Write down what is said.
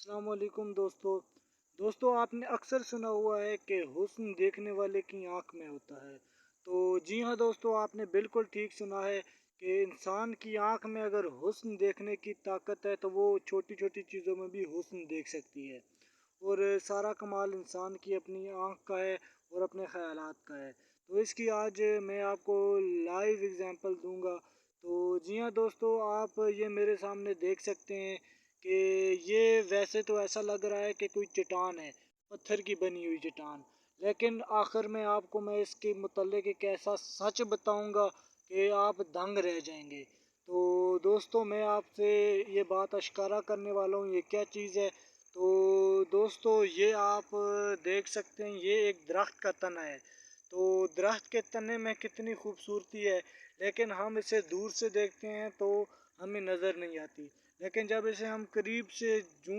अस्सलाम वालेकुम दोस्तों आपने अक्सर सुना हुआ है कि हुस्न देखने वाले की आंख में होता है। तो जी हाँ दोस्तों, आपने बिल्कुल ठीक सुना है कि इंसान की आंख में अगर हुस्न देखने की ताकत है तो वो छोटी छोटी चीज़ों में भी हुस्न देख सकती है। और सारा कमाल इंसान की अपनी आंख का है और अपने ख़यालात का है। तो इसकी आज मैं आपको लाइव एग्जांपल दूंगा। तो जी हाँ दोस्तों, आप ये मेरे सामने देख सकते हैं कि ये वैसे तो ऐसा लग रहा है कि कोई चट्टान है, पत्थर की बनी हुई चट्टान। लेकिन आखिर में आपको मैं इसके मुतल्लिक एक ऐसा सच बताऊंगा कि आप दंग रह जाएंगे। तो दोस्तों, मैं आपसे ये बात अश्कारा करने वाला हूँ, ये क्या चीज़ है। तो दोस्तों, ये आप देख सकते हैं, ये एक दरख्त का तना है। तो दरख्त के तने में कितनी खूबसूरती है, लेकिन हम इसे दूर से देखते हैं तो हमें नज़र नहीं आती। लेकिन जब इसे हम करीब से जूम